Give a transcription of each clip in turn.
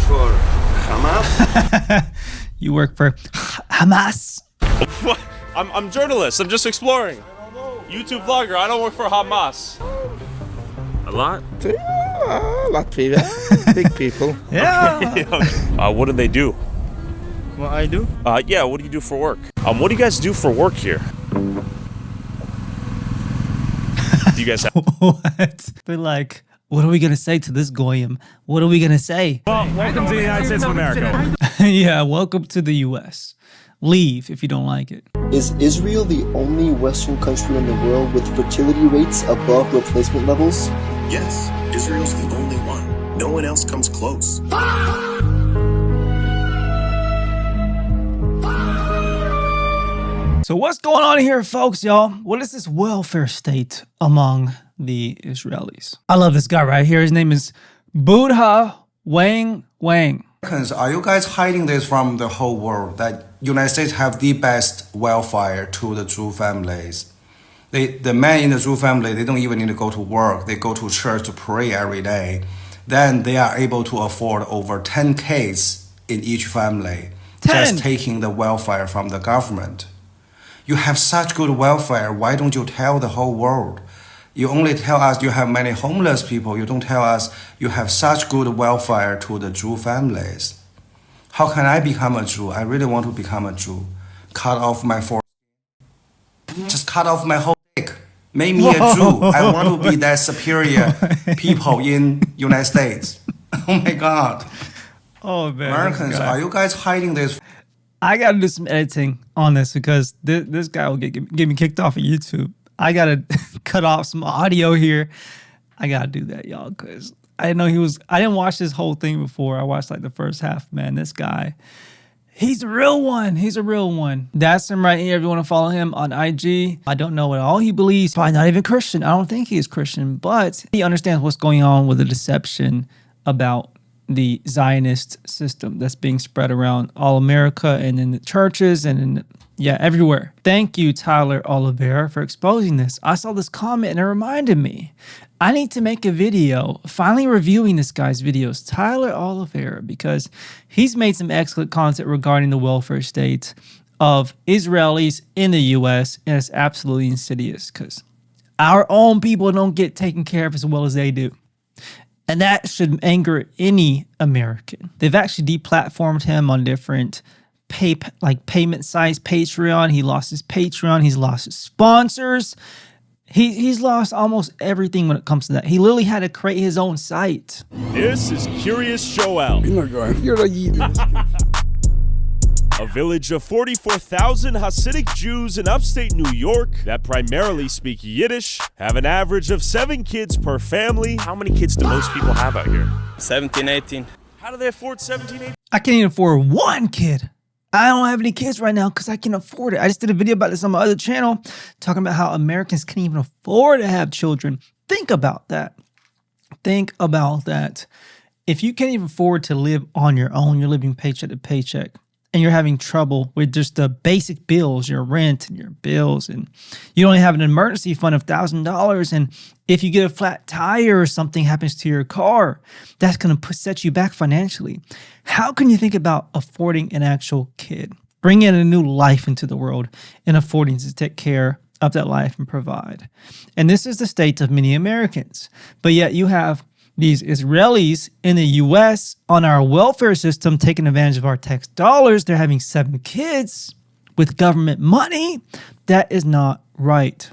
for Hamas? You work for Hamas? What? I'm a journalist. I'm just exploring. YouTube vlogger. I don't work for Hamas. A lot? Yeah, a lot people. Big people. Yeah. What do they do? What I do? Yeah, what do you do for work? What do you guys do for work here? Do you guys have... What? They're like, what are we going to say to this goyim? What are we going to say? Well, welcome to the United States of America. Yeah, welcome to the U.S. Leave if you don't like it. Is Israel the only Western country in the world with fertility rates above replacement levels? Yes, Israel's the only one. No one else comes close. So what's going on here, folks, y'all? What is this welfare state among the Israelis? I love this guy right here. His name is Buddha Wang Wang. Are you guys hiding this from the whole world that United States have the best welfare to the Jew families? The men in the Jew family, they don't even need to go to work. They go to church to pray every day. Then they are able to afford over 10 kids in each family, 10. just taking the welfare from the government. You have such good welfare. Why don't you tell the whole world? You only tell us you have many homeless people. You don't tell us you have such good welfare to the Jew families. How can I become a Jew? I really want to become a Jew. Cut off my forehead. Just cut off my whole dick. Make me a Jew. I want to be that superior people in United States. Oh my God. Oh, man. Americans, are you guys hiding this? I got to do some editing on this because this guy will get me kicked off of YouTube. I got to cut off some audio here. I got to do that, y'all, because I didn't know I didn't watch this whole thing before. I watched like the first half. Man, this guy, he's a real one. He's a real one. That's him right here. If you want to follow him on IG, I don't know what all he believes. Probably not even Christian. I don't think he is Christian, but he understands what's going on with the deception about the Zionist system that's being spread around all America and in the churches and everywhere. Thank you, Tyler Oliveira, for exposing this. I saw this comment and it reminded me. I need to make a video finally reviewing this guy's videos, Tyler Oliveira, because he's made some excellent content regarding the welfare state of Israelis in the U.S. and it's absolutely insidious because our own people don't get taken care of as well as they do. And that should anger any American. They've actually deplatformed him on different payment sites, Patreon. He lost his Patreon. He's lost his sponsors. He's lost almost everything when it comes to that. He literally had to create his own site. This is Curious Joel. A village of 44,000 Hasidic Jews in upstate New York that primarily speak Yiddish have an average of 7 kids per family. How many kids do most people have out here? 17, 18. How do they afford 17, 18? I can't even afford one kid. I don't have any kids right now because I can afford it. I just did a video about this on my other channel talking about how Americans can't even afford to have children. Think about that. Think about that. If you can't even afford to live on your own, you're living paycheck to paycheck, and you're having trouble with just the basic bills, your rent and your bills, and you only have an emergency fund of $1,000, and if you get a flat tire or something happens to your car, that's going to set you back financially. How can you think about affording an actual kid, bringing a new life into the world and affording to take care of that life and provide? And this is the state of many Americans. But yet you have these Israelis in the U.S. on our welfare system taking advantage of our tax dollars. They're having 7 kids with government money. That is not right.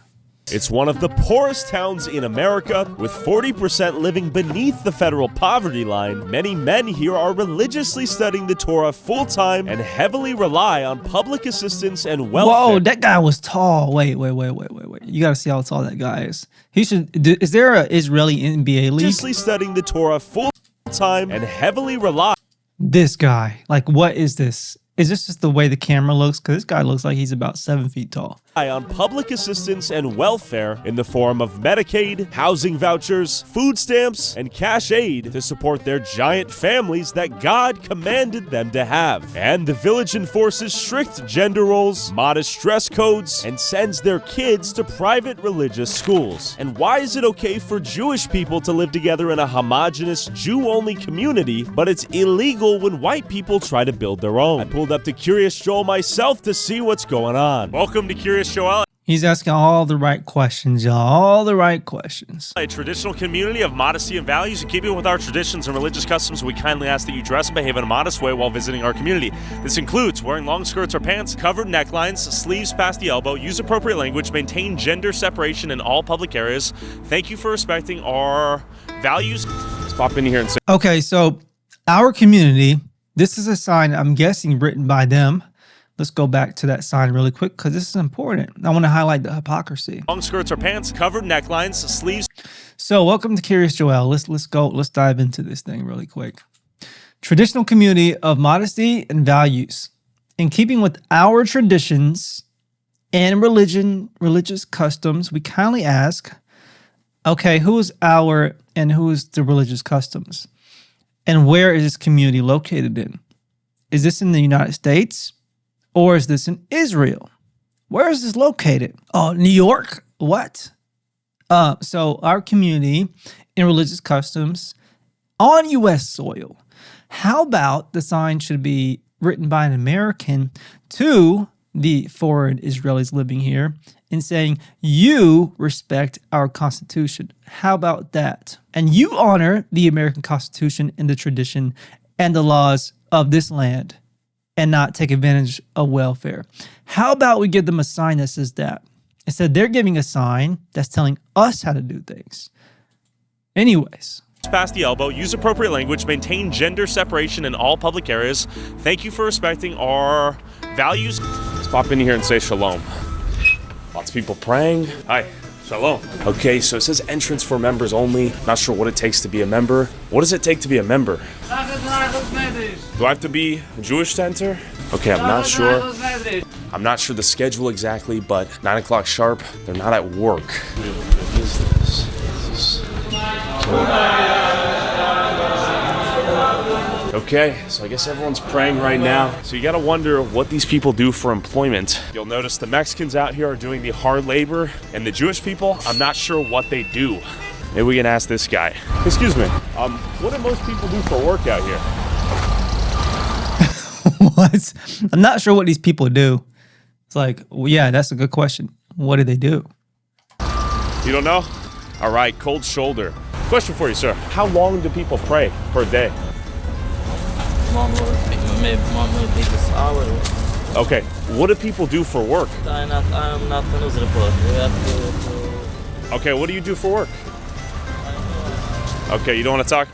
It's one of the poorest towns in America, with 40% living beneath the federal poverty line. Many men here are religiously studying the Torah full-time and heavily rely on public assistance and welfare. Whoa, that guy was tall. Wait. You got to see how tall that guy is. Is there an Israeli NBA league? Religiously studying the Torah full-time and heavily rely. This guy, like, what is this? Is this just the way the camera looks? Because this guy looks like he's about 7 feet tall. on public assistance and welfare in the form of Medicaid, housing vouchers, food stamps, and cash aid to support their giant families that God commanded them to have. And the village enforces strict gender roles, modest dress codes, and sends their kids to private religious schools. And why is it okay for Jewish people to live together in a homogenous Jew-only community, but it's illegal when white people try to build their own? I pulled up to Curious Joel myself to see what's going on. Welcome to Curious Joel. He's asking all the right questions, y'all. All the right questions. A traditional community of modesty and values. In keeping with our traditions and religious customs, we kindly ask that you dress and behave in a modest way while visiting our community. This includes wearing long skirts or pants, covered necklines, sleeves past the elbow, use appropriate language, maintain gender separation in all public areas. Thank you for respecting our values. Let's pop in here and say. Okay, so our community, this is a sign, I'm guessing, written by them. Let's go back to that sign really quick because this is important. I want to highlight the hypocrisy. Long skirts or pants, covered necklines, sleeves. So welcome to Curious Joel. Let's dive into this thing really quick. Traditional community of modesty and values. In keeping with our traditions and religious customs, we kindly ask, okay, who is our and who is the religious customs? And where is this community located in? Is this in the United States? Or is this in Israel? Where is this located? Oh, New York? What? So our community in religious customs on U.S. soil. How about the sign should be written by an American to the foreign Israelis living here and saying, you respect our Constitution. How about that? And you honor the American Constitution and the tradition and the laws of this land, and not take advantage of welfare. How about we give them a sign that says that? Instead, they're giving a sign that's telling us how to do things. Anyways. Past the elbow, use appropriate language, maintain gender separation in all public areas. Thank you for respecting our values. Let's pop in here and say shalom. Lots of people praying. Hi. Shalom. Okay, so it says entrance for members only. Not sure what it takes to be a member. What does it take to be a member? Do I have to be Jewish to enter? Okay, I'm not sure. I'm not sure the schedule exactly, but 9 o'clock sharp, they're not at work. What is this? Okay, so I guess everyone's praying right now. So you gotta wonder what these people do for employment. You'll notice the Mexicans out here are doing the hard labor, and the Jewish people, I'm not sure what they do. Maybe we can ask this guy. Excuse me, what do most people do for work out here? What? I'm not sure what these people do. It's like, well, yeah, that's a good question. What do they do? You don't know? All right, cold shoulder. Question for you, sir. How long do people pray per day? Maybe hour. Okay, what do people do for work? I'm not a news reporter. We have to... Okay, what do you do for work? Okay, you don't want to talk?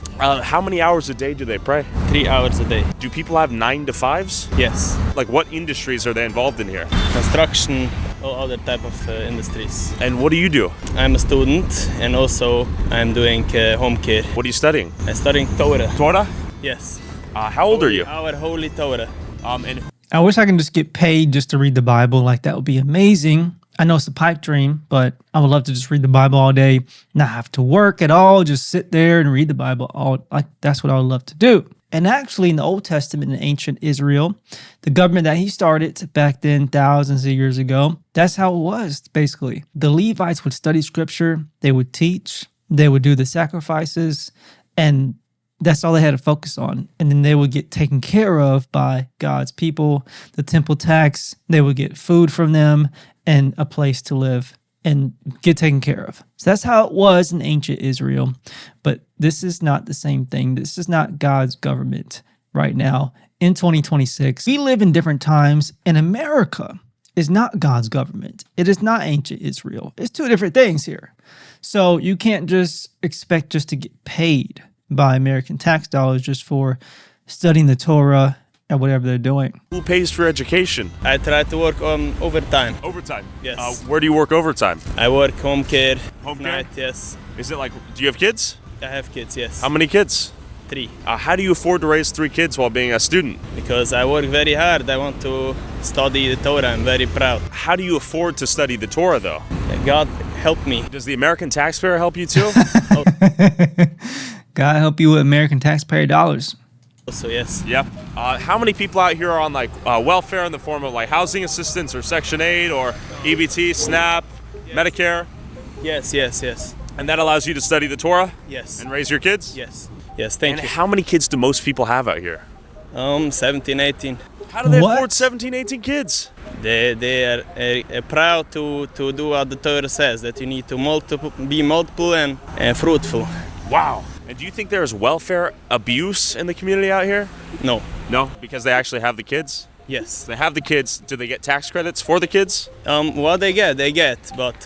How many hours a day do they pray? 3 hours a day. Do people have 9 to 5s? Yes. Like what industries are they involved in here? Construction, all other type of industries. And what do you do? I'm a student and also I'm doing home care. What are you studying? I'm studying Torah. Torah? Yes. How old are you? Our holy Torah. And I wish I could just get paid just to read the Bible. Like, that would be amazing. I know it's a pipe dream, but I would love to just read the Bible all day, not have to work at all, just sit there and read the Bible all. Like, that's what I would love to do. And actually, in the Old Testament, in ancient Israel, the government that he started back then, thousands of years ago, that's how it was, basically. The Levites would study scripture, they would teach, they would do the sacrifices, and that's all they had to focus on. And then they would get taken care of by God's people, the temple tax, they would get food from them and a place to live and get taken care of. So that's how it was in ancient Israel. But this is not the same thing. This is not God's government right now. In 2026, we live in different times, and America is not God's government. It is not ancient Israel. It's two different things here. So you can't just expect just to get paid by American tax dollars just for studying the Torah or whatever they're doing. who pays for education? I try to work on overtime. Overtime? Yes. Where do you work overtime? I work home care. Home care? Night, yes. Is it like, do you have kids? I have kids, yes. How many kids? 3. How do you afford to raise 3 kids while being a student? Because I work very hard. I want to study the Torah. I'm very proud. How do you afford to study the Torah, though? God help me. Does the American taxpayer help you too? God help you with American taxpayer dollars. Also, yes. Yep. How many people out here are on like welfare in the form of like housing assistance or Section 8 or EBT, SNAP, Medicare? Yes. And that allows you to study the Torah? Yes. And raise your kids? Yes, thank And you. how many kids do most people have out here? 17, 18. How do they What? afford 17, 18 kids? They are proud to do what the Torah says, that you need to be multiple and fruitful. Wow. And do you think there's welfare abuse in the community out here? No. No, because they actually have the kids? Yes. They have the kids. Do they get tax credits for the kids? What they get, but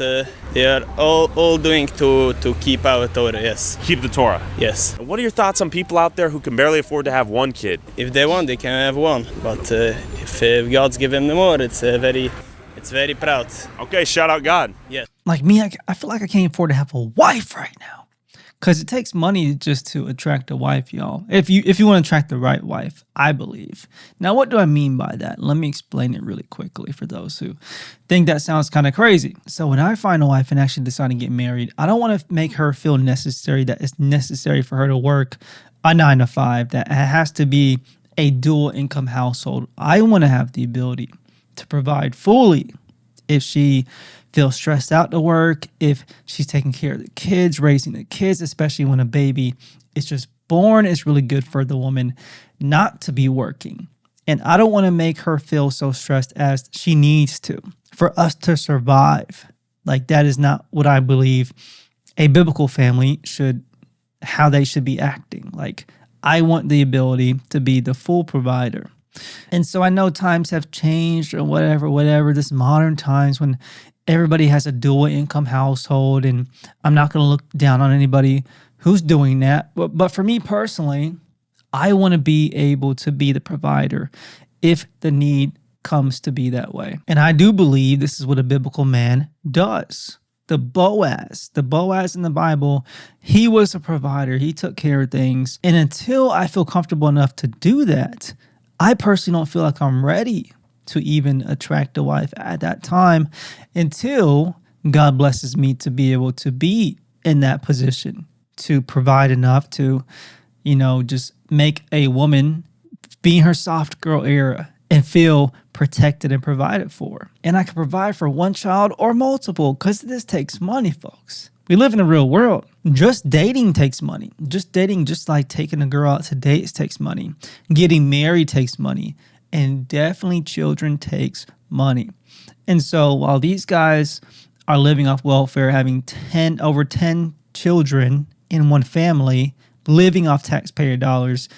they are all doing to keep our Torah, yes. Keep the Torah. Yes. And what are your thoughts on people out there who can barely afford to have one kid? If they want, they can have one. But if God's given them more, it's very proud. Okay, shout out God. Yes. Like me, I feel like I can't afford to have a wife right now. Because it takes money just to attract a wife, y'all. If you want to attract the right wife, I believe. Now, what do I mean by that? Let me explain it really quickly for those who think that sounds kind of crazy. So when I find a wife and actually decide to get married, I don't want to make her feel that it's necessary for her to work a 9 to 5, that it has to be a dual income household. I want to have the ability to provide fully if she feels stressed out to work, if she's taking care of the kids, raising the kids, especially when a baby is just born. It's really good for the woman not to be working. And I don't want to make her feel so stressed as she needs to for us to survive. Like, that is not what I believe a biblical family how they should be acting. Like, I want the ability to be the full provider. And so I know times have changed or whatever, this modern times when everybody has a dual income household, and I'm not going to look down on anybody who's doing that. But for me personally, I want to be able to be the provider if the need comes to be that way. And I do believe this is what a biblical man does. The Boaz in the Bible, he was a provider. He took care of things. And until I feel comfortable enough to do that, I personally don't feel like I'm ready to even attract a wife at that time until God blesses me to be able to be in that position, to provide enough to, just make a woman be in her soft girl era and feel protected and provided for. And I can provide for one child or multiple, because this takes money, folks. We live in a real world. Just dating takes money. Just like taking a girl out to dates takes money. Getting married takes money. And definitely children takes money. And so while these guys are living off welfare, having over 10 children in one family, living off taxpayer dollars,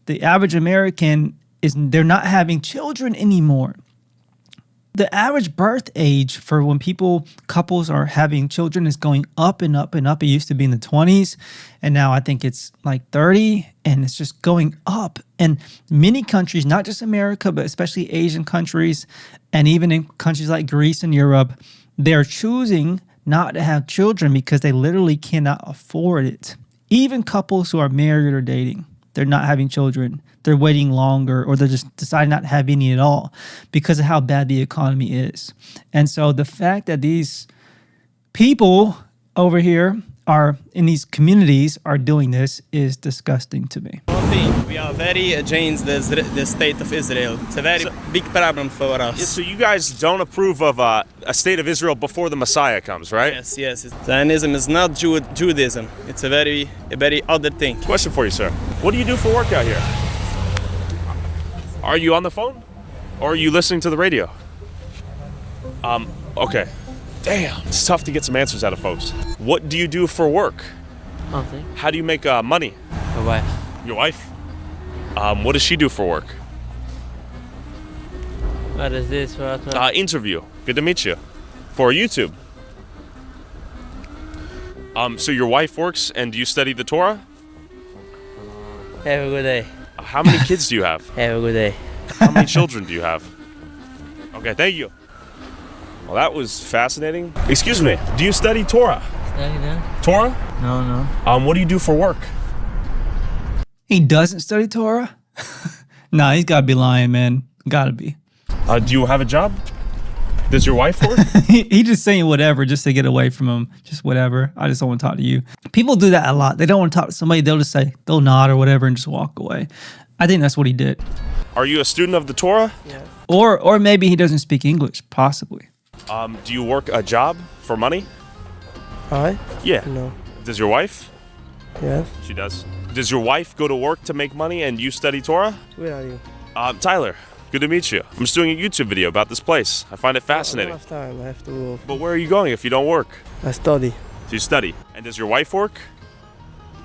the average American they're not having children anymore. The average birth age for when couples are having children is going up and up and up. It used to be in the 20s, and now I think it's like 30, and it's just going up. And many countries, not just America, but especially Asian countries, and even in countries like Greece and Europe, they're choosing not to have children because they literally cannot afford it. Even couples who are married or dating, they're not having children. They're waiting longer, or they're just deciding not to have any at all because of how bad the economy is. And so the fact that these people over here are in these communities are doing this is disgusting to me. We are very against the state of Israel. It's a very big problem for us. So you guys don't approve of a state of Israel before the Messiah comes, right? Yes. Zionism is not Judaism. It's a very other thing. Question for you, sir. What do you do for work out here? Are you on the phone? Or are you listening to the radio? Okay. Damn, it's tough to get some answers out of folks. What do you do for work? Nothing. How do you make money? My wife. Your wife? What does she do for work? What is this? Interview. Good to meet you. For YouTube. So your wife works and you study the Torah? Have a good day. How many kids do you have? Have a good day. How many children do you have? Okay, thank you. Well, that was fascinating. Excuse me, do you study Torah? Study that? Torah? No. What do you do for work? He doesn't study Torah? Nah, he's got to be lying, man. Got to be. Do you have a job? Does your wife work? He just saying whatever just to get away from him. Just whatever. I just don't want to talk to you. People do that a lot. They don't want to talk to somebody. They'll just say, they'll nod or whatever and just walk away. I think that's what he did. Are you a student of the Torah? Yes. Or maybe he doesn't speak English, possibly. Do you work a job for money? I? Yeah. No. Does your wife? Yes. She does. Does your wife go to work to make money and you study Torah? Where are you? Tyler, good to meet you. I'm just doing a YouTube video about this place. I find it I fascinating. don't have time. I have to go. But where are you going if you don't work? I study. So you study. And does your wife work?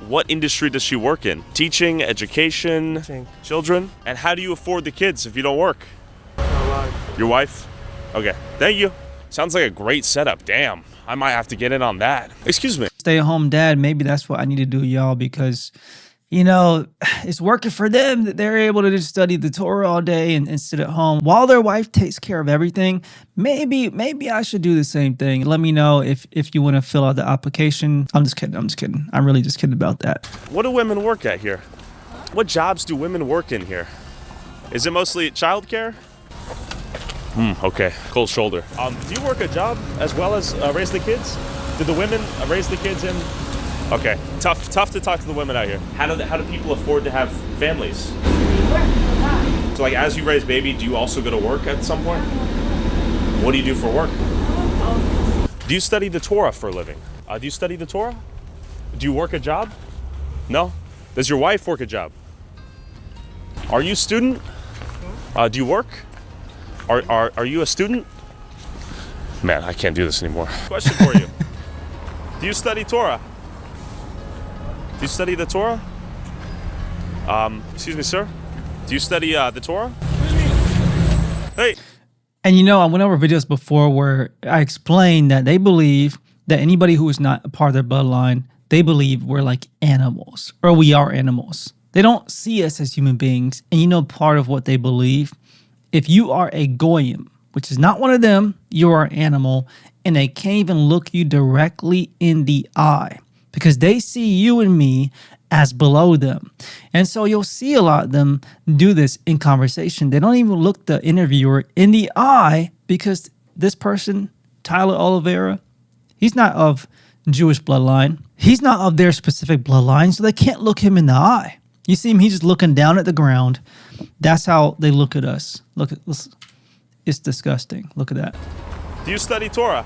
What industry does she work in? Teaching, education, Teaching. children? And how do you afford the kids if you don't work? Your wife? Okay, thank you. Sounds like a great setup. Damn, I might have to get in on that. Excuse me. Stay-at-home dad, maybe that's what I need to do, y'all, because, you know, it's working for them that they're able to just study the Torah all day and sit at home while their wife takes care of everything. Maybe I should do the same thing. Let me know if you want to fill out the application. I'm just kidding. I'm really just kidding about that. What do women work at here? What jobs do women work in here? Is it mostly childcare? Okay, cold shoulder. Do you work a job as well as raise the kids? Do the women raise the kids in? Okay, tough to talk to the women out here. How do people afford to have families? So like as you raise baby, do you also go to work at some point? What do you do for work? Do you study the Torah for a living? Do you study the Torah? Do you work a job? No? Does your wife work a job? Are you a student? Do you work? Are you a student? Man, I can't do this anymore. Question for you. Do you study Torah? Do you study the Torah? Excuse me, sir. Do you study the Torah? Hey. And you know, I went over videos before where I explained that they believe that anybody who is not a part of their bloodline, they believe we're like animals, or we are animals. They don't see us as human beings. And you know, part of what they believe, if you are a goyim, which is not one of them, you are an animal, and they can't even look you directly in the eye because they see you and me as below them. And so you'll see a lot of them do this in conversation. They don't even look the interviewer in the eye because this person, Tyler Oliveira, he's not of Jewish bloodline. He's not of their specific bloodline, so they can't look him in the eye. You see him, he's just looking down at the ground. That's how they look at us. Look at this. It's disgusting. Look at that. Do you study Torah?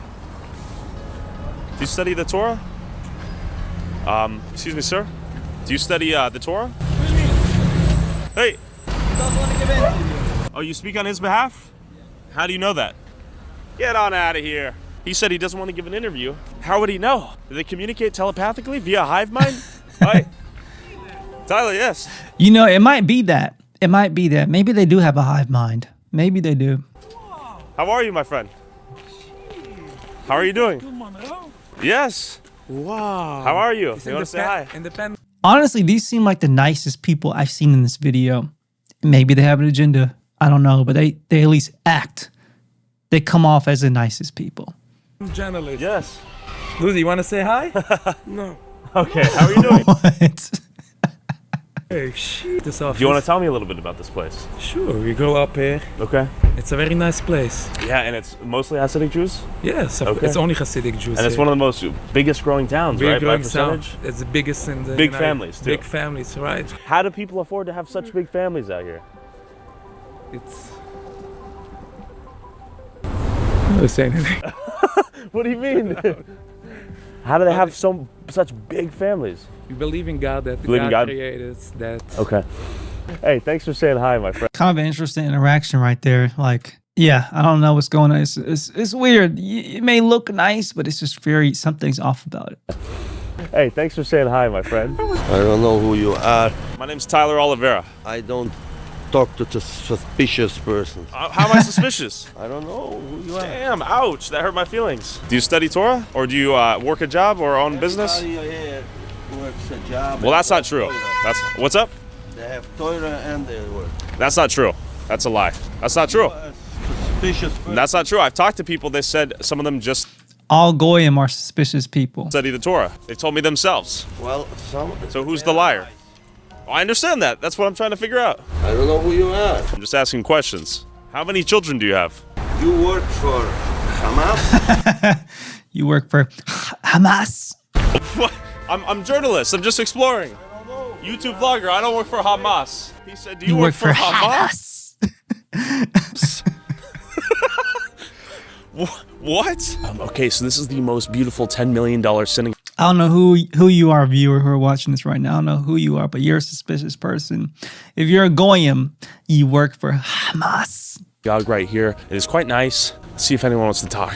Do you study the Torah? Excuse me, sir. Do you study the Torah? Hey. Oh, you speak on his behalf? How do you know that? Get on out of here. He said he doesn't want to give an interview. How would he know? Do they communicate telepathically via hive mind? Hi. Tyler, yes. You know, it might be that. It might be that. Maybe they do have a hive mind. Maybe they do. How are you, my friend? How are you doing? Yes. Wow. How are you? You want to say hi? Independent. Honestly, these seem like the nicest people I've seen in this video. Maybe they have an agenda. I don't know, but they at least act. They come off as the nicest people. Journalist. Yes. Lucy, you want to say hi? No. Okay, how are you doing? What? Hey, shit, this office. Do you want to tell me a little bit about this place? Sure, we grow up here. Okay. It's a very nice place. Yeah, and it's mostly Hasidic Jews? Yes, Okay. it's only Hasidic Jews. And it's one of the most biggest growing towns, big right? growing By percentage? town. It's the biggest in the Big United- families, too. Big families, right? How do people afford to have such big families out here? It's. I'm not saying anything. What do you mean? How do they have such big families? We believe in God, that Believe in God God? created that. Okay. Hey, thanks for saying hi, my friend. Kind of an interesting interaction right there. Like, yeah, I don't know what's going on. It's weird. It may look nice, but it's just something's off about it. Hey, thanks for saying hi, my friend. I don't know who you are. My name's Tyler Oliveira. I don't talk to the suspicious person. How am I suspicious? I don't know who you are. Damn, ouch, that hurt my feelings. Do you study Torah? Or do you work a job or own business? Everybody here works a job. Well, that's not true. What's up? They have Torah and they work. That's not true. That's a lie. That's not true. A suspicious person. That's not true. I've talked to people, they said some of them just All goyim are suspicious people. study the Torah. They told me themselves. Well, some. So who's the liar? I understand that. That's what I'm trying to figure out. I don't know who you are. I'm just asking questions. How many children do you have? You work for Hamas? You work for Hamas. What? I'm journalist. I'm just exploring. YouTube vlogger. I don't work for Hamas. He said, do you work for Hamas? What? Okay, so this is the most beautiful $10 million synagogue. I don't know who you are, viewer, who are watching this right now. I don't know who you are, but you're a suspicious person. If you're a goyim, you work for Hamas. Right here. It is quite nice. Let's see if anyone wants to talk.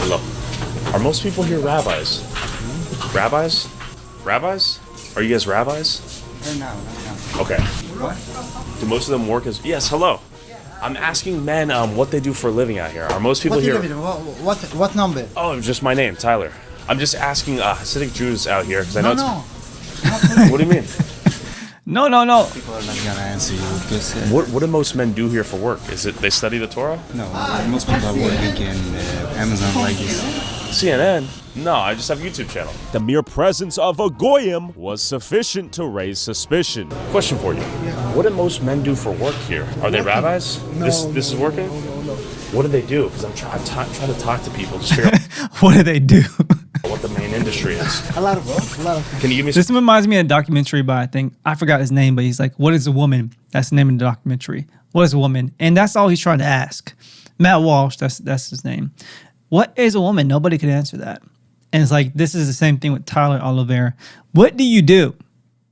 Hello. Are most people here rabbis? Rabbis? Rabbis? Are you guys rabbis? No. Okay. What? Do most of them work as... Yes, hello. I'm asking men what they do for a living out here. Are most people here... What number? Oh, just my name, Tyler. I'm just asking Hasidic Jews out here because I know No. What do you mean? No. People are not gonna answer you because... What do most men do here for work? Is it they study the Torah? No, most people are working in Amazon like this. CNN? No, I just have a YouTube channel. The mere presence of a goyim was sufficient to raise suspicion. Question for you. What do most men do for work here? Are they rabbis? No, this is working? No. What do they do? Because I'm trying to talk to people, just figure out What do they do? what the main industry is. A lot of. Can you give me This reminds me of a documentary by, I forgot his name, but he's like, what is a woman? That's the name of the documentary. What is a woman? And that's all he's trying to ask. Matt Walsh, that's his name. What is a woman? Nobody could answer that. And it's like, this is the same thing with Tyler Oliveira. What do you do?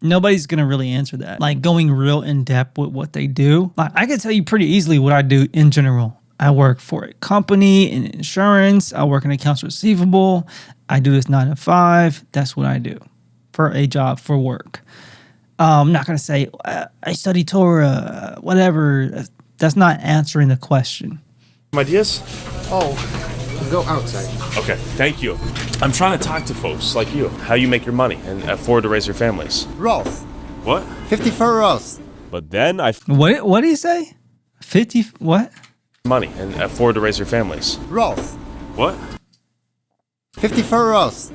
Nobody's going to really answer that. Like going real in depth with what they do. Like I can tell you pretty easily what I do in general. I work for a company in insurance. I work in accounts receivable. I do this 9 to 5. That's what I do for a job, for work. I'm not going to say, I study Torah, whatever. That's not answering the question. ideas? Oh, go outside. Okay, thank you. I'm trying to talk to folks like you. How you make your money and afford to raise your families. Rolls. What? 54 rolls. But then What did he say? 50, what? money and afford to raise your families. Rolls. What? 54 rolls.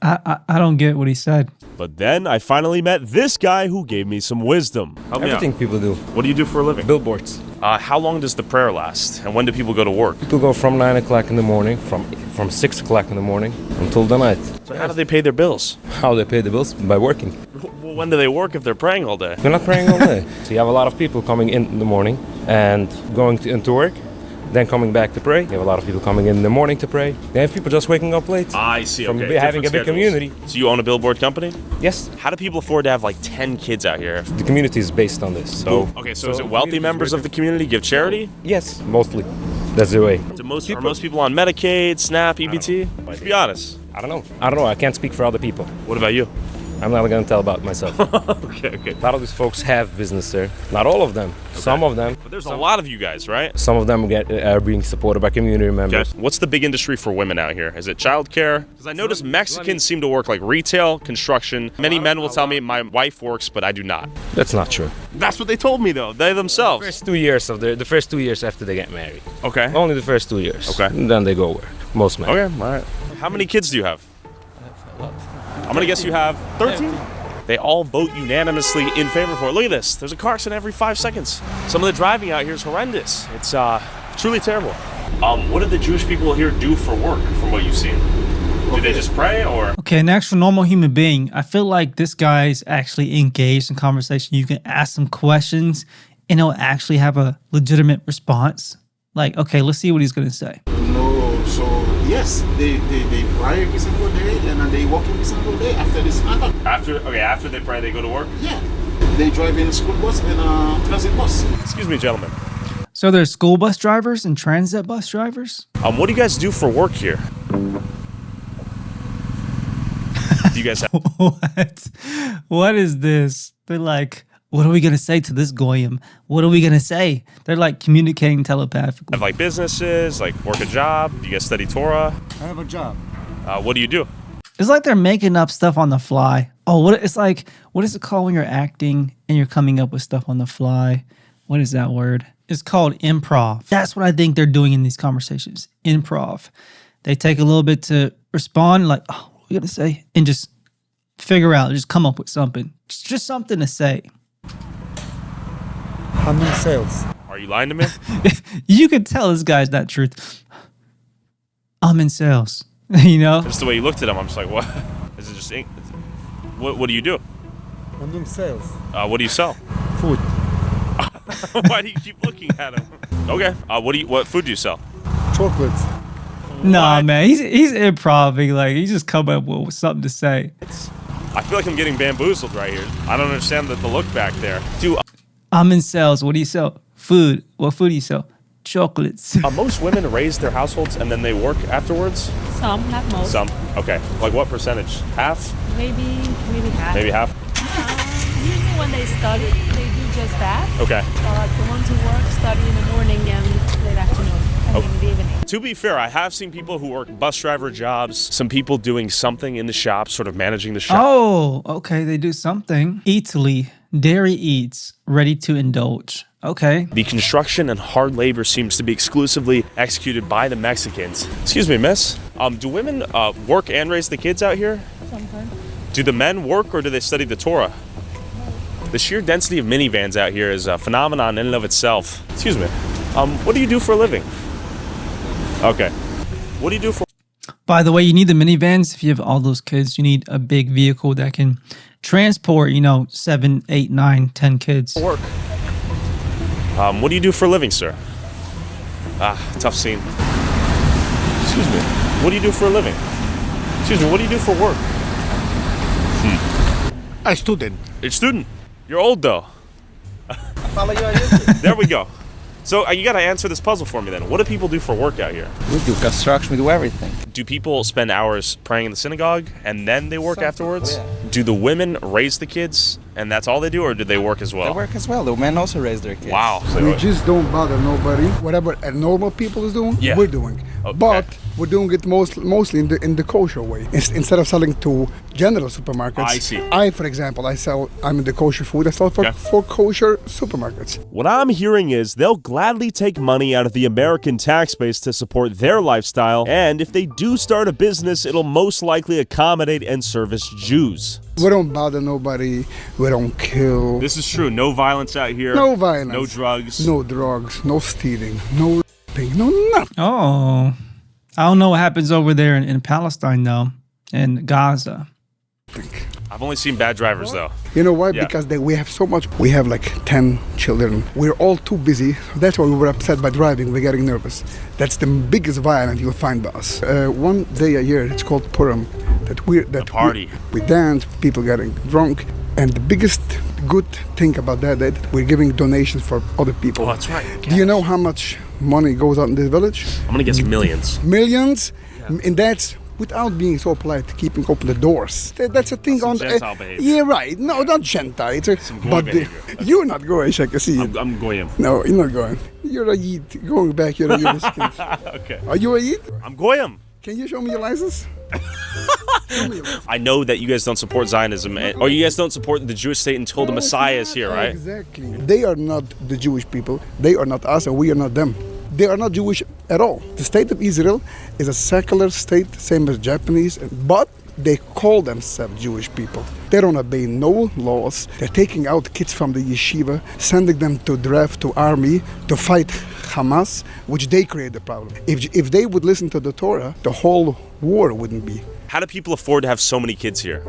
I don't get what he said. But then I finally met this guy who gave me some wisdom. Help me out. Everything people do. What do you do for a living? Billboards. How long does the prayer last? And when do people go to work? People go from 9 o'clock in the morning, from 6 o'clock in the morning until the night. So how do they pay their bills? How they pay the bills? By working. Well, when do they work if they're praying all day? They're not praying all day. So you have a lot of people coming in the morning and going into work, then coming back to pray. You have a lot of people coming in the morning to pray. They have people just waking up late. I see, From okay. having a big community. So you own a billboard company? Yes. How do people afford to have like 10 kids out here? The community is based on this. So Okay, so is it wealthy members of the community give charity? Yes, mostly. That's the way. Are most people on Medicaid, SNAP, EBT? Let's be honest. I don't know. I can't speak for other people. What about you? I'm not going to tell about myself. Okay. A lot of these folks have business there. Not all of them. Okay. Some of them. But there's a lot of you guys, right? Some of them are being supported by community members. Okay. What's the big industry for women out here? Is it childcare? Because I notice Mexicans seem to work like retail, construction. Many men will tell me my wife works, but I do not. That's not true. That's what they told me though. They themselves. The first 2 years after they get married. Okay. Only the first 2 years. Okay. And then they go work. Most men. Okay. All right. How many kids do you have? I'm gonna guess you have 13. They all vote unanimously in favor for it. Look at this. There's a car accident every 5 seconds. Some of the driving out here is horrendous. It's truly terrible. What do the Jewish people here do for work, from what you've seen? Do they just pray, or? Okay, an actual normal human being, I feel like this guy's actually engaged in conversation. You can ask some questions and he'll actually have a legitimate response. Like, okay, let's see what he's going to say. No, so yes, they pray every single day and they walk every single day after this matter. After they pray, they go to work? Yeah. They drive in a school bus and a transit bus. Excuse me, gentlemen. So there's school bus drivers and transit bus drivers? What do you guys do for work here? Do you guys have... What? What is this? They're like, what are we going to say to this goyim? What are we going to say? They're like communicating telepathically. Have like businesses, like work a job? Do you guys study Torah? I have a job. What do you do? It's like they're making up stuff on the fly. Oh, what is it called when you're acting and you're coming up with stuff on the fly? What is that word? It's called improv. That's what I think they're doing in these conversations. Improv. They take a little bit to respond, like, oh, what are we going to say? And just Figure out, just come up with something. Just something to say. I'm in sales. Are you lying to me? You could tell this guy's not truth. I'm in sales. You know? Just the way you looked at him, I'm just like, what? Is it just ink? What do you do? I'm doing sales. What do you sell? Food. Why do you keep looking at him? Okay. What food do you sell? Chocolates. Nah, man, he's improving. Like, he's just coming up with something to say. I feel like I'm getting bamboozled right here. I don't understand the look back there. Dude, I'm in sales. What do you sell? Food. What food do you sell? Chocolates. Most women raise their households and then they work afterwards? Some, not most. Some. Okay. Like what percentage? Half? Maybe half. Maybe half? Usually when they study, they do just that. Okay. But the ones who work study in the morning and late afternoon. In the evening. To be fair, I have seen people who work bus driver jobs, some people doing something in the shop, sort of managing the shop. Oh, okay. They do something. Eataly, dairy eats, ready to indulge. Okay. The construction and hard labor seems to be exclusively executed by the Mexicans. Excuse me, miss. Do women work and raise the kids out here? Sometimes. Do the men work or do they study the Torah? The sheer density of minivans out here is a phenomenon in and of itself. Excuse me. What do you do for a living? Okay. What do you do for... By the way, you need the minivans. If you have all those kids, you need a big vehicle that can transport, 7, 8, 9, 10 kids. Work. What do you do for a living, sir? Tough scene. Excuse me. What do you do for a living? Excuse me, what do you do for work? A student. You're a student. You're old, though. Follow you on YouTube. There we go. So you got to answer this puzzle for me then. What do people do for work out here? We do construction, we do everything. Do people spend hours praying in the synagogue and then they work afterwards? Yeah. Do the women raise the kids and that's all they do, or do they work as well? They work as well. The men also raise their kids. Wow. We just don't bother nobody. Whatever a normal people is doing, Yeah. we're doing. Okay. But we're doing it mostly in the kosher way. Instead of selling to general supermarkets. I see. For example, I'm in the kosher food. I sell for kosher supermarkets. What I'm hearing is they'll gladly take money out of the American tax base to support their lifestyle, and if they do start a business, it'll most likely accommodate and service Jews. We don't bother nobody. We don't kill. This is true. No violence out here. No violence. No drugs. No drugs. No stealing. No raping. No nothing. Oh, I don't know what happens over there in Palestine, though, in Gaza. I've only seen bad drivers, though. You know why? Yeah. Because we have so much. We have like 10 children. We're all too busy. That's why we were upset by driving. We're getting nervous. That's the biggest violence you'll find by us. One day a year, it's called Purim. That party. We dance, people getting drunk. And the biggest good thing about that we're giving donations for other people. Oh, that's right. Do you know how much money goes out in this village? I'm going to guess millions. Millions? Yeah. And that's without being so polite, keeping open the doors. That's a thing on Gentile behavior. Yeah, right. No, not Gentile. It's Some goy behavior. You're not going, I can see it. I'm goyim. No, you're not going. You're a Yid. Going back, you're a Yiddish. Okay. Are you a Yid? I'm goyim. Can you show me your license? I know that you guys don't support Zionism, or you guys don't support the Jewish state until the Messiah is here, right? Exactly. They are not the Jewish people. They are not us, and we are not them. They are not Jewish at all. The state of Israel is a secular state, same as Japanese, but they call themselves Jewish people. They don't obey no laws. They're taking out kids from the yeshiva, sending them to draft to army to fight Hamas, which they create the problem. If they would listen to the Torah, the whole war wouldn't be. How do people afford to have so many kids here?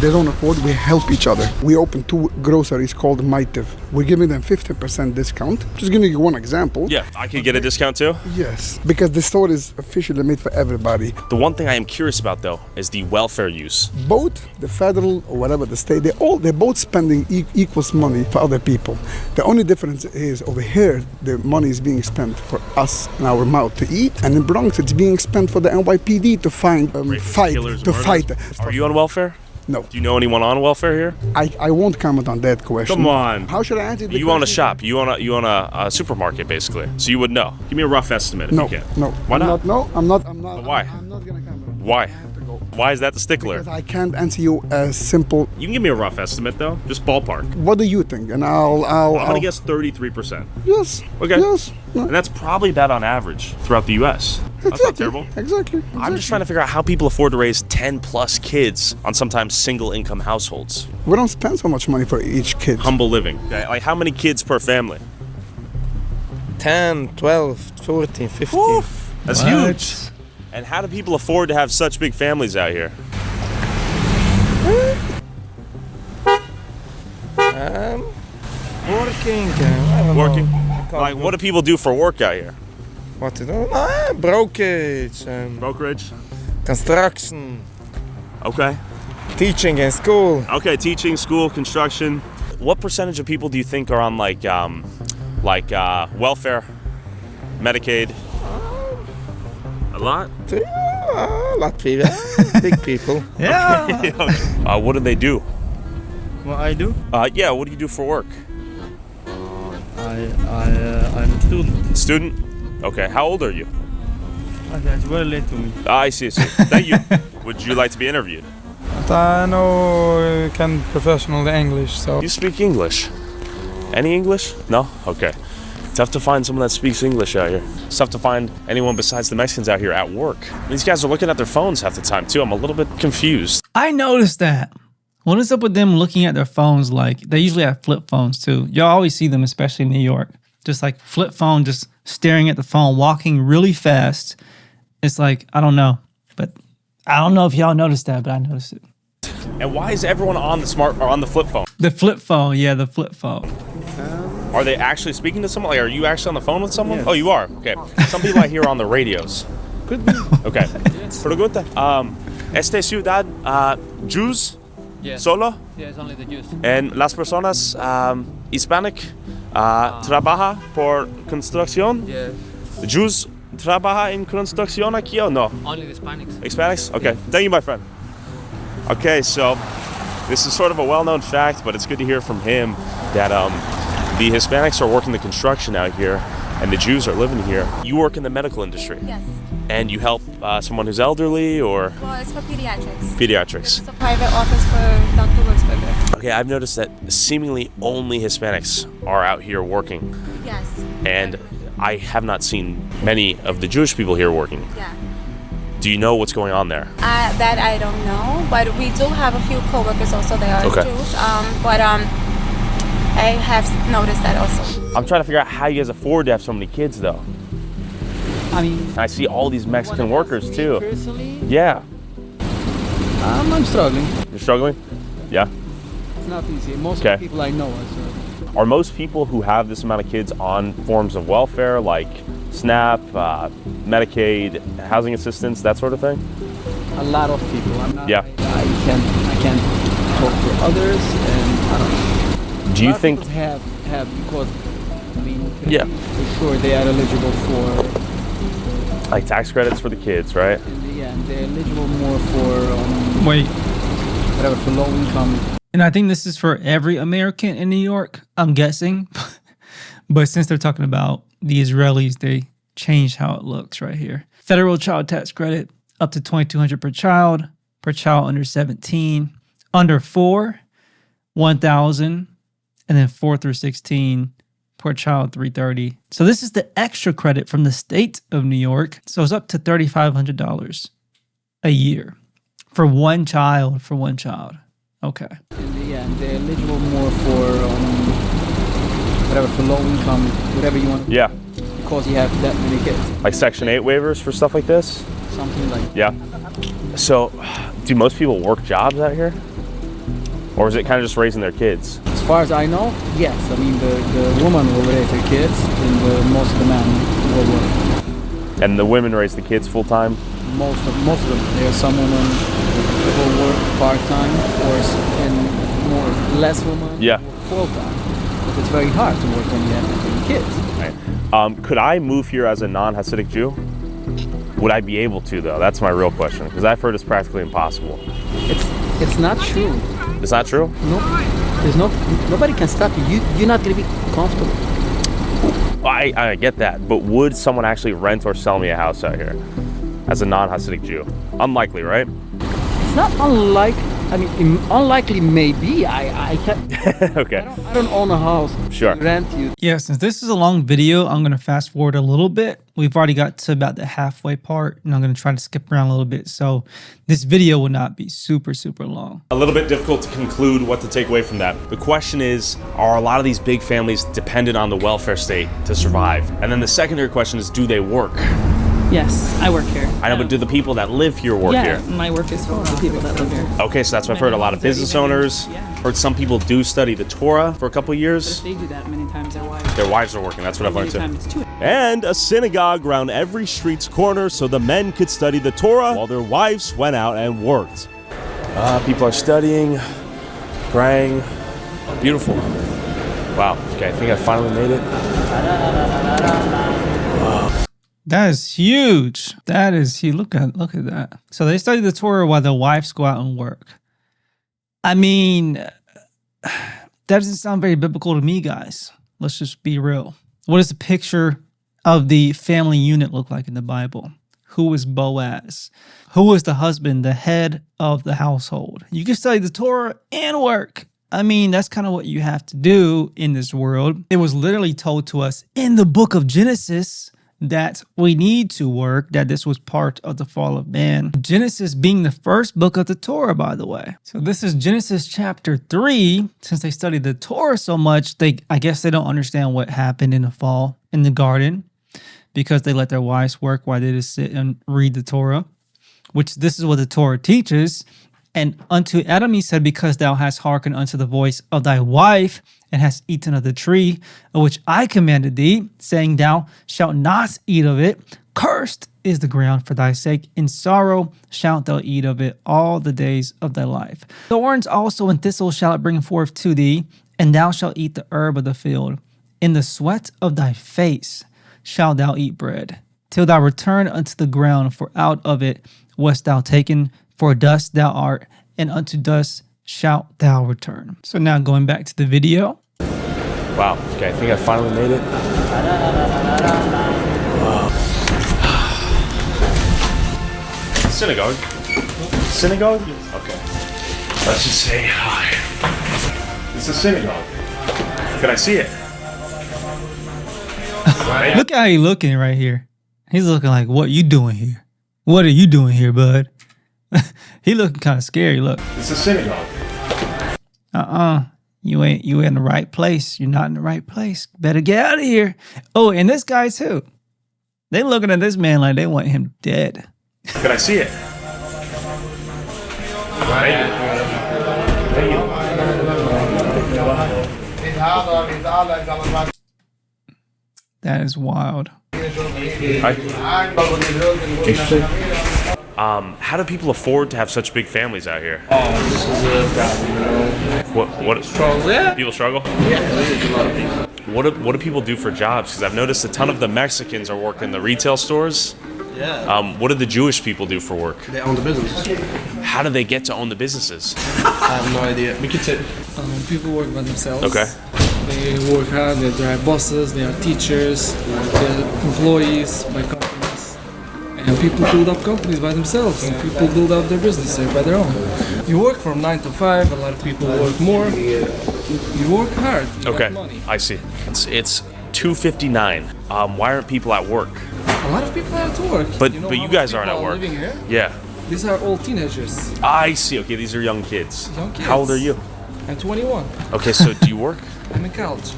They don't afford, we help each other. We opened 2 groceries called Maitiv. We're giving them 50% discount. Just giving you one example. Yeah, I could get a discount too? Yes, because the store is officially made for everybody. The one thing I am curious about though is the welfare use. Both the federal or whatever the state, they're both spending equals money for other people. The only difference is over here, the money is being spent for us in our mouth to eat, and in Bronx it's being spent for the NYPD to fight. Are you on welfare? No. Do you know anyone on welfare here? I won't comment on that question. Come on. How should I answer the You own a shop. You own a supermarket, basically. So you would know. Give me a rough estimate if you can. No. Why not? I'm not. But why? I'm not gonna comment. Why? Why is that the stickler? Because I can't answer you as simple. You can give me a rough estimate though, just ballpark. What do you think? And I'm gonna guess 33%. Yes. Okay. Yes. And that's probably about on average throughout the U.S. That's not terrible. Exactly. I'm just trying to figure out how people afford to raise 10 plus kids on sometimes single income households. We don't spend so much money for each kid. Humble living. Okay, like how many kids per family? 10, 12, 14, 15. Oof, that's huge. And how do people afford to have such big families out here? Working. I don't Working? know. Like, what do people do for work out here? What to do? Brokerage. Brokerage? Construction. Okay. Teaching in school. Okay, teaching, school, construction. What percentage of people do you think are on welfare, Medicaid? A lot? A lot of people. Big people. Yeah. What do they do? What I do? Yeah, what do you do for work? I'm a student. Student? Okay, how old are you? That's very late to me. I see. Thank you. Would you like to be interviewed? I know can professional English, so. You speak English? Any English? No? Okay. Tough to find someone that speaks English out here. It's tough to find anyone besides the Mexicans out here at work. These guys are looking at their phones half the time too. I'm a little bit confused. I noticed that. What is up with them looking at their phones? Like, they usually have flip phones too. Y'all always see them, especially in New York. Just like flip phone, just staring at the phone, walking really fast. It's like, I don't know. But I don't know if y'all noticed that, but I noticed it. And why is everyone on the flip phone? The flip phone, yeah, the flip phone. Are they actually speaking to someone? Like, are you actually on the phone with someone? Yes. Oh, you are? Okay. Some people I hear on the radios. Could be. Okay. Pregunta. Esta ciudad, Jews? Yes. Solo? Yes, only the Jews. And las personas hispanic trabaja por construcción? Yes. Jews trabaja en construcción aquí o no? Only the Hispanics. Hispanics? Okay. Thank you, my friend. Okay, so this is sort of a well-known fact, but it's good to hear from him that the Hispanics are working the construction out here and the Jews are living here. You work in the medical industry. Yes. And you help someone who's elderly or? Well, it's for pediatrics. Pediatrics. It's a private office for Dr. Wurzberger. Okay, I've noticed that seemingly only Hispanics are out here working. Yes. And I have not seen many of the Jewish people here working. Yeah. Do you know what's going on there? That I don't know, but we do have a few coworkers also that are Okay. Jewish. I have noticed that also. I'm trying to figure out how you guys afford to have so many kids, though. I mean, I see all these Mexican workers, too. Personally, Yeah. I'm struggling. You're struggling? Yeah. It's not easy. Most Okay. of the people I know are. Are most people who have this amount of kids on forms of welfare, like SNAP, Medicaid, housing assistance, that sort of thing? A lot of people. I'm not. Yeah. I can't talk for others, and I don't know. Do you A lot of think? people have because I mean, Yeah. for sure they are eligible for. Like tax credits for the kids, right? Yeah, and they're eligible more for Wait. whatever for low income. And I think this is for every American in New York, I'm guessing. But since they're talking about the Israelis, they changed how it looks right here. Federal child tax credit up to $2,200 per child under 17, under 4, 1,000, and then 4 through 16 per child, $330. So this is the extra credit from the state of New York. So it's up to $3,500 a year for one child. Okay. Yeah, and they're eligible more for whatever for low income, whatever you want. Yeah. Because you have that many kids. Like Section 8 waivers for stuff like this? Something like. Yeah. So, do most people work jobs out here? Or is it kind of just raising their kids? As far as I know, yes. I mean, the woman will raise her kids, and most of the men will work. And the women raise the kids full time? Most of them. There are some women who will work part time, and less women Yeah. work full time. But it's very hard to work when you have that many kids. Right. Could I move here as a non-Hasidic Jew? Would I be able to, though? That's my real question, because I've heard it's practically impossible. It's not true. It's not true? No, nobody can stop you. You're not going to be comfortable. I get that, but would someone actually rent or sell me a house out here as a non-Hasidic Jew? Unlikely, right? It's not unlike. I mean, unlikely maybe. I can't. Okay. I don't own a house. Sure. Rent you. Yeah, since this is a long video, I'm going to fast forward a little bit. We've already got to about the halfway part, and I'm going to try to skip around a little bit. So this video will not be super, super long. A little bit difficult to conclude what to take away from that. The question is, are a lot of these big families dependent on the welfare state to survive? And then the secondary question is, do they work? Yes, I work here. I know, but do the people that live here work here? Yeah, my work is for the people that live here. Okay, so that's what I've heard. A lot of business owners. Heard some people do study the Torah for a couple of years. They do that many times. Their wives are working. That's what I've learned too. And a synagogue around every street's corner so the men could study the Torah while their wives went out and worked. People are studying, praying. Beautiful. Wow. Okay, I think I finally made it. That is huge. That is huge. Look at that. So they study the Torah while their wives go out and work. I mean, that doesn't sound very biblical to me, guys. Let's just be real. What does the picture of the family unit look like in the Bible? Who is Boaz? Who is the husband, the head of the household? You can study the Torah and work. I mean, that's kind of what you have to do in this world. It was literally told to us in the book of Genesis that we need to work, that this was part of the fall of man. Genesis being the first book of the Torah, by the way. So this is Genesis chapter 3. Since they studied the Torah so much, I guess they don't understand what happened in the fall in the garden, because they let their wives work while they just sit and read the Torah, which this is what the Torah teaches. And unto Adam he said, because thou hast hearkened unto the voice of thy wife, and hast eaten of the tree of which I commanded thee, saying, thou shalt not eat of it. Cursed is the ground for thy sake. In sorrow shalt thou eat of it all the days of thy life. Thorns also and thistles shall it bring forth to thee, and thou shalt eat the herb of the field. In the sweat of thy face shalt thou eat bread, till thou return unto the ground, for out of it wast thou taken, for dust thou art, and unto dust shalt thou return. So now going back to the video. Wow. Okay, I think I finally made it. Synagogue. Synagogue? Okay. Let's just say hi. It's a synagogue. Can I see it? Look how he's looking right here. He's looking like, what you doing here? What are you doing here, bud? He looking kind of scary. Look. It's a synagogue. You in the right place. You're not in the right place. Better get out of here. Oh, and this guy too. They looking at this man like they want him dead. Can I see it? That is wild. How do people afford to have such big families out here? This is a problem, What struggle, yeah. People struggle? Yeah, there's a lot of people. What do people do for jobs? Because I've noticed a ton of the Mexicans are working the retail stores. Yeah. What do the Jewish people do for work? They own the business. How do they get to own the businesses? I have no idea. We could say. People work by themselves. Okay. They work hard, they drive buses, they are teachers, they're employees by companies. And people build up companies by themselves. And people build up their businesses by their own. You work from 9 to 5, a lot of people work more. You work hard. You Okay, get money. I see. It's 2:59. Why aren't people at work? A lot of people are at work. But know you how guys many aren't at people are work. living here? Yeah. These are all teenagers. I see. Okay, these are young kids. Young kids. How old are you? I'm 21. Okay, so do you work? I'm in college.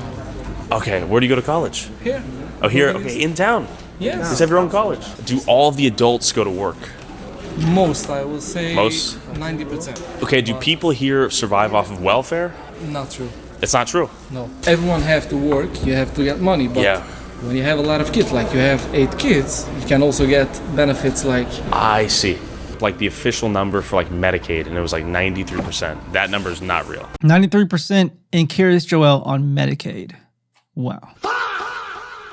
Okay, where do you go to college? Here. Oh, here. Okay, in town. Yes. You have your own college. Do all of the adults go to work? Most, I will say. Most? 90%. Okay, do people here survive off of welfare? Not true. It's not true. No. Everyone have to work. You have to get money. But Yeah. when you have a lot of kids, like you have 8 kids, you can also get benefits like. I see. Like the official number for like Medicaid, and it was like 93%. That number is not real. 93% in Kiryas Joel on Medicaid. Wow.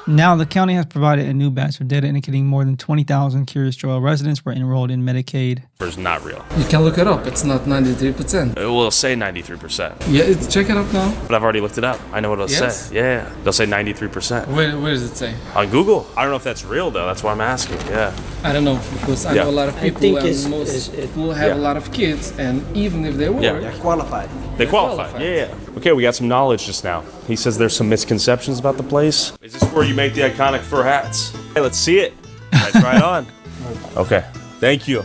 Now, the county has provided a new batch of data indicating more than 20,000 Kiryas Joel residents were enrolled in Medicaid. It's not real. You can look it up. It's not 93%. It will say 93%. Yeah, check it up now. But I've already looked it up. I know what it'll say. Yeah, they'll say 93%. Where does it say? On Google. I don't know if that's real, though. That's why I'm asking. Yeah. I don't know, because I know a lot of people and most people have a lot of kids, and even if they work, they're qualified. They qualify. Yeah. Okay, we got some knowledge just now. He says there's some misconceptions about the place. Is this where you make the iconic fur hats? Hey, let's see it. Can I try it on? Okay. Thank you.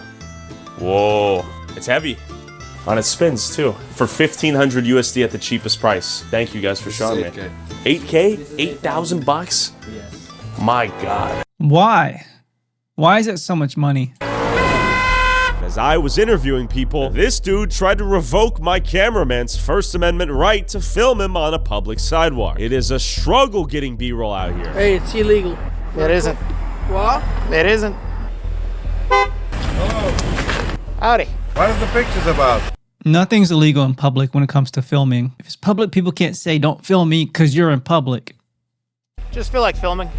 Whoa. It's heavy. On its spins, too. For $1,500 USD at the cheapest price. Thank you guys for showing me. 8K? $8,000? Yes. My God. Why? Why is it so much money? As I was interviewing people, this dude tried to revoke my cameraman's First Amendment right to film him on a public sidewalk. It is a struggle getting B-roll out here. Hey, it's illegal. It isn't. What? It isn't. Hello. Howdy. What is the pictures about? Nothing's illegal in public when it comes to filming. If it's public, people can't say, don't film me because you're in public. Just feel like filming.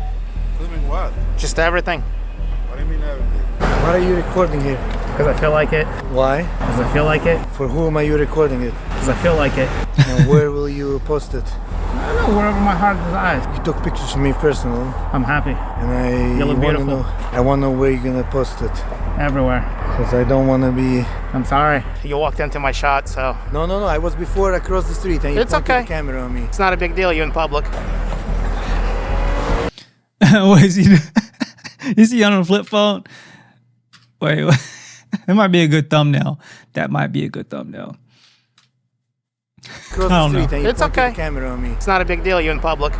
Filming what? Just everything. What do you mean everything? What are you recording here? Because I feel like it. Why? Because I feel like it. For whom are you recording it? Because I feel like it. And where will you post it? I don't know, wherever my heart desires. You took pictures of me personally. I'm happy. And You look beautiful. I want to know where you're going to post it. Everywhere. Because I don't want to be... I'm sorry. You walked into my shot, so... No. I was before across the street and you It's pointed okay. the camera on me. It's not a big deal. You're in public. What is he? Is he on a flip phone? Wait, it might be a good thumbnail. That might be a good thumbnail. Across I the don't street know. and you It's pointed okay. the camera on me. It's not a big deal. You're in public.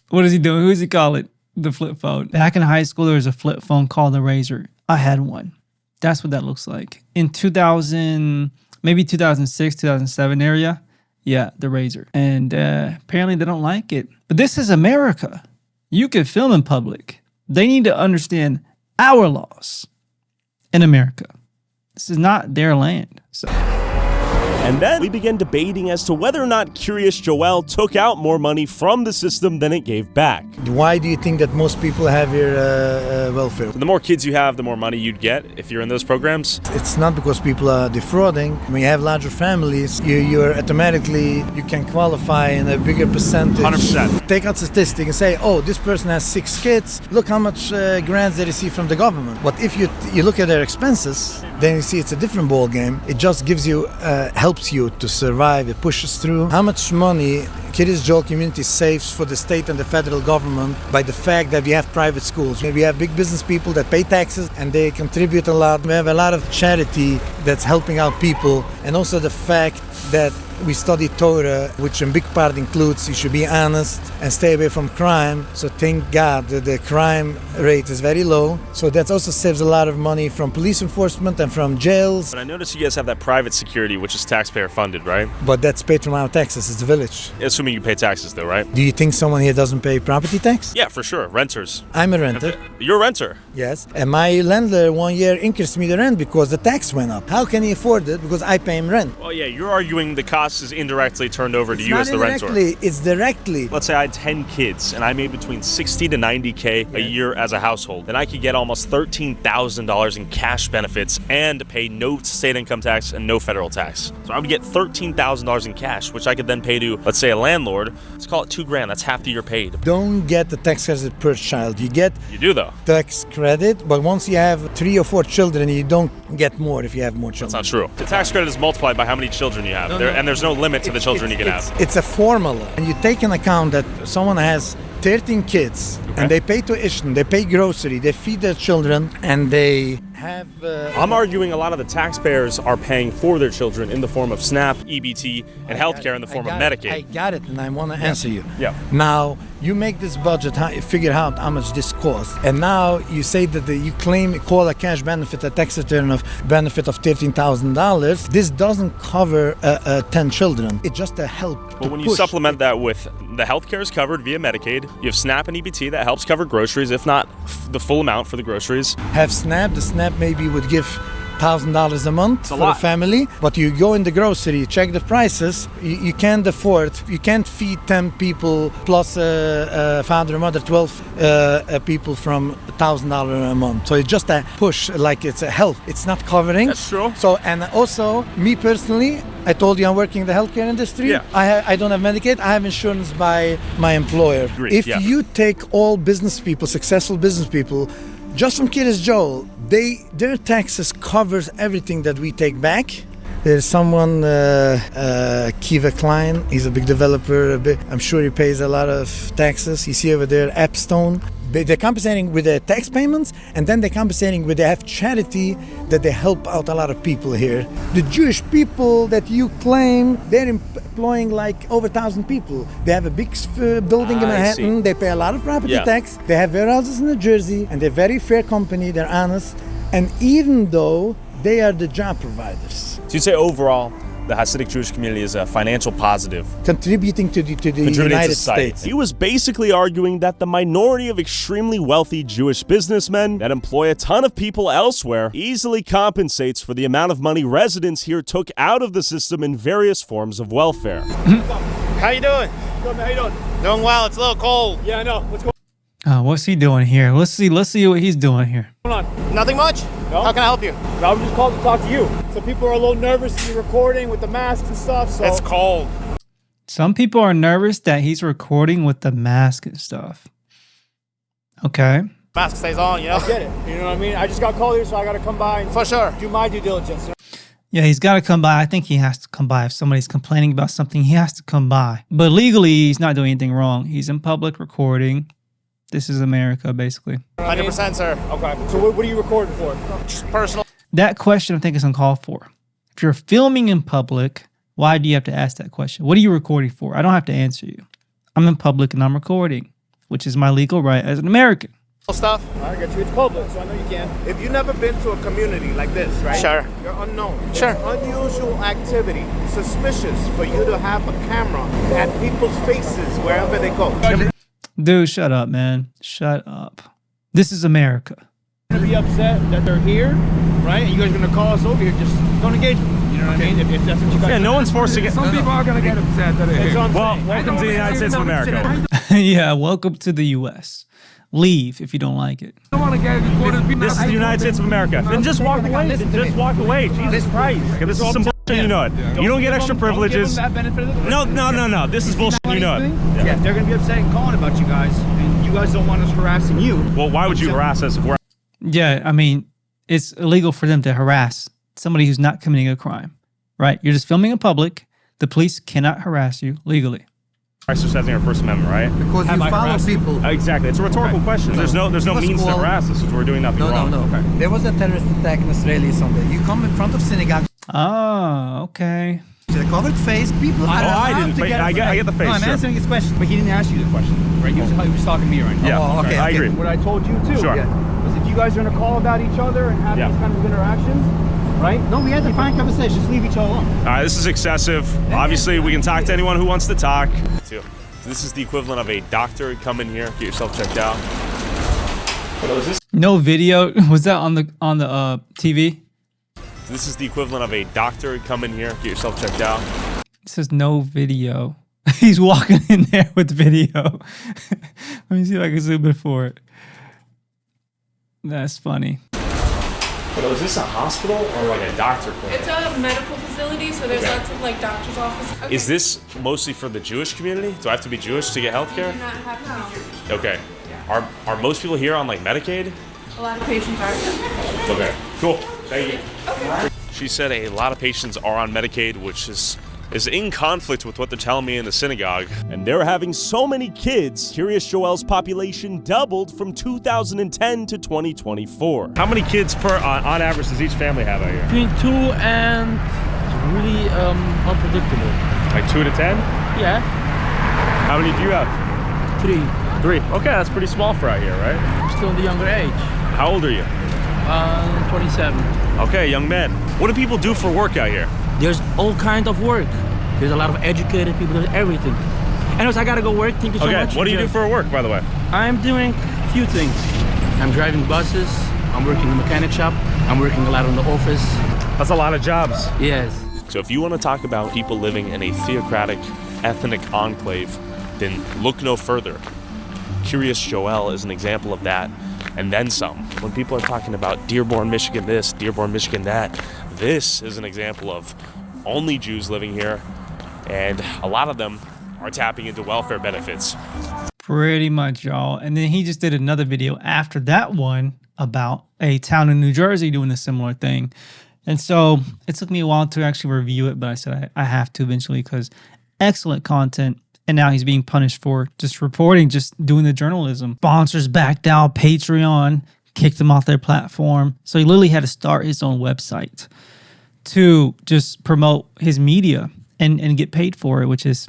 What is he doing? Who does he call it? The flip phone. Back in high school, there was a flip phone called the Razor. I had one. That's what that looks like. In 2000, maybe 2006, 2007 area. Yeah, the Razor. And apparently they don't like it. But this is America. You can film in public. They need to understand our laws in America. This is not their land. So. And then we began debating as to whether or not Kiryas Joel took out more money from the system than it gave back. Why do you think that most people have your welfare? The more kids you have, the more money you'd get if you're in those programs. It's not because people are defrauding. When you have larger families, you're automatically, you can qualify in a bigger percentage. 100%. Take out statistic and say, oh, this person has 6 kids. Look how much grants they receive from the government. But if you look at their expenses, then you see it's a different ball game. It just gives you, helps you to survive. It pushes through. How much money Kiryas Joel community saves for the state and the federal government by the fact that we have private schools. We have big business people that pay taxes and they contribute a lot. We have a lot of charity that's helping out people, and also the fact that we study Torah, which in big part includes you should be honest and stay away from crime. So thank God that the crime rate is very low. So that also saves a lot of money from police enforcement and from jails. But I noticed you guys have that private security, which is taxpayer funded, right? But that's paid from our taxes. It's the village. Assuming you pay taxes though, right? Do you think someone here doesn't pay property tax? Yeah, for sure. Renters. I'm a renter. You're a renter. Yes. And my landlord 1 year increased me the rent because the tax went up. How can he afford it? Because I pay him rent. Well, yeah, you're arguing the cost is indirectly turned over to you as the renter. It's directly. Let's say I had 10 kids and I made between 60 to 90K a year as a household. Then I could get almost $13,000 in cash benefits and pay no state income tax and no federal tax. So I would get $13,000 in cash, which I could then pay to, let's say, a landlord. Let's call it $2,000. That's half the year paid. Don't get the tax credit per child. You get You do though. tax credit, but once you have 3 or 4 children, you don't get more if you have more children. That's not true. The tax credit is multiplied by how many children you have. And there's no limit to the children you can have. It's a formula. And you take into account that someone has 13 kids and they pay tuition, they pay grocery, they feed their children, and they have... I'm arguing a lot of the taxpayers are paying for their children in the form of SNAP, EBT, and healthcare in the form of Medicaid. I got it, and I want to answer you. Yeah. Now, you make this budget, figure out how much this costs, and now you say that you call a cash benefit, a tax return of benefit of $13,000. This doesn't cover 10 children. It's just a help. But when you supplement that with the healthcare is covered via Medicaid, you have SNAP and EBT that helps cover groceries, if not the full amount for the groceries. Have SNAP, the SNAP maybe would give $1,000 a month for a family. But you go in the grocery, check the prices, you can't afford, you can't feed 10 people plus a father and mother, 12 people from $1,000 a month. So it's just a push, like it's a help. It's not covering. That's true. So, and also, me personally, I told you I'm working in the healthcare industry. Yeah. I don't have Medicaid. I have insurance by my employer. Agreed, If yeah. you take all business people, successful business people, just from Kiryas Joel, their taxes covers everything that we take back. There's someone, Kiva Klein. He's a big developer. I'm sure he pays a lot of taxes. You see over there, Appstone. They're compensating with their tax payments, and then they're compensating with they have charity that they help out a lot of people here. The Jewish people that you claim, they're employing like over 1,000 people. They have a big building in Manhattan. They pay a lot of property tax. They have warehouses in New Jersey, and they're a very fair company. They're honest. And even though they are the job providers. So you'd say overall, the Hasidic Jewish community is a financial positive. Contributing to the United States. He was basically arguing that the minority of extremely wealthy Jewish businessmen that employ a ton of people elsewhere easily compensates for the amount of money residents here took out of the system in various forms of welfare. How you doing? Good, man. How you doing? Doing well. It's a little cold. Yeah, I know. What's going What's he doing here? Let's see what he's doing here. on? Nothing much? No? How can I help you? I was just called to talk to you. So people are a little nervous to be recording with the masks and stuff, so... It's cold. Some people are nervous that he's recording with the mask and stuff. Okay. Mask stays on, you know? I get it. You know what I mean? I just got called here, so I got to come by and For sure. do my due diligence. Yeah, he's got to come by. I think he has to come by. If somebody's complaining about something, he has to come by. But legally, he's not doing anything wrong. He's in public recording. This is America, basically. 100%, sir. Okay. So what are you recording for? Just personal. That question, I think, is uncalled for. If you're filming in public, why do you have to ask that question? What are you recording for? I don't have to answer you. I'm in public and I'm recording, which is my legal right as an American. Stuff. I got you. It's public, so I know you can. If you've never been to a community like this, right? Sure. You're unknown. Sure. It's unusual activity. Suspicious for you to have a camera at people's faces wherever they go. Dude, shut up, man. Shut up. This is America. You're going to be upset that they're here, right? And you guys are going to call us over here. Just don't engage them. You know what I mean? If that's what you guys Yeah, no one's forced to get... Some people are going to get upset that they're here. Well, welcome to the United States of America. Yeah, welcome to the U.S. Leave if you don't like it. I don't want to get recorded. This is the United States of America. Then just walk away. Just walk away. Jesus Christ. This is some bullshit, you know it. You don't get extra privileges. No. This is bullshit, you know it. Yeah, if they're going to be upset and calling about you guys, and you guys don't want us harassing you. Well, why would you harass us if we're... Yeah, I mean, it's illegal for them to harass somebody who's not committing a crime, right? You're just filming in public. The police cannot harass you legally. Exercising our First Amendment, right? Because you follow people. Exactly. It's a rhetorical question. There's no means to harass us if we're doing nothing wrong. No. Okay. There was a terrorist attack in Australia Sunday. You come in front of synagogue. Oh, okay. The covered face, people are allowed to get I get the face. No, I'm sure. answering his question, but he didn't ask you the question, right? He was talking to me right now. Yeah, okay, I agree. What I told you too Sure. was if you guys are going to call about each other and have these kind of interactions, right? No, we had the fine conversation. Just leave each other alone. All right, this is excessive. Obviously, we can talk to anyone who wants to talk. This is the equivalent of a doctor. Come in here, get yourself checked out. What was this? No video. Was that on the TV? This is the equivalent of a doctor. Come in here, get yourself checked out. It says no video. He's walking in there with video. Let me see if I can zoom in for it. That's funny. But is this a hospital or like a doctor clinic? It's a medical facility, so there's lots of like doctor's offices. Okay. Is this mostly for the Jewish community? Do I have to be Jewish to get health care? We do not have Okay. Are most people here on like Medicaid? a lot of patients are. Okay. Cool. Thank you. Okay. She said a lot of patients are on Medicaid, which is in conflict with what they're telling me in the synagogue. And they're having so many kids, Kiryas Joel's population doubled from 2010 to 2024. How many kids on average does each family have out here? Between 2 and really unpredictable. Like 2 to 10? Yeah. How many do you have? 3. 3. Okay, that's pretty small for out here, right? I'm still in the younger age. How old are you? 27. Okay, young man. What do people do for work out here? There's all kind of work. There's a lot of educated people. There's everything. Anyways, I gotta go work. Thank you so much. What do you do for work, by the way? I'm doing a few things. I'm driving buses. I'm working in a mechanic shop. I'm working a lot in the office. That's a lot of jobs. Yes. So if you want to talk about people living in a theocratic, ethnic enclave, then look no further. Kiryas Joel is an example of that, and then some. When people are talking about Dearborn, Michigan this, Dearborn, Michigan that, this is an example of only Jews living here, and a lot of them are tapping into welfare benefits. Pretty much, y'all. And then he just did another video after that one about a town in New Jersey doing a similar thing. And so it took me a while to actually review it, but I said I have to eventually because excellent content. And now he's being punished for just reporting, just doing the journalism. Sponsors backed out, Patreon kicked him off their platform. So he literally had to start his own website to just promote his media and get paid for it, which is,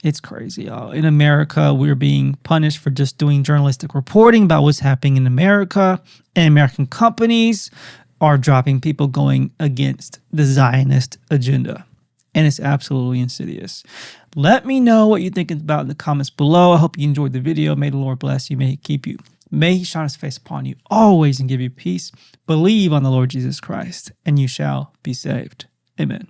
it's crazy, y'all. In America, we're being punished for just doing journalistic reporting about what's happening in America, and American companies are dropping people going against the Zionist agenda. And it's absolutely insidious. Let me know what you think about in the comments below. I hope you enjoyed the video. May the Lord bless you. May he keep you. May he shine his face upon you always and give you peace. Believe on the Lord Jesus Christ, and you shall be saved. Amen.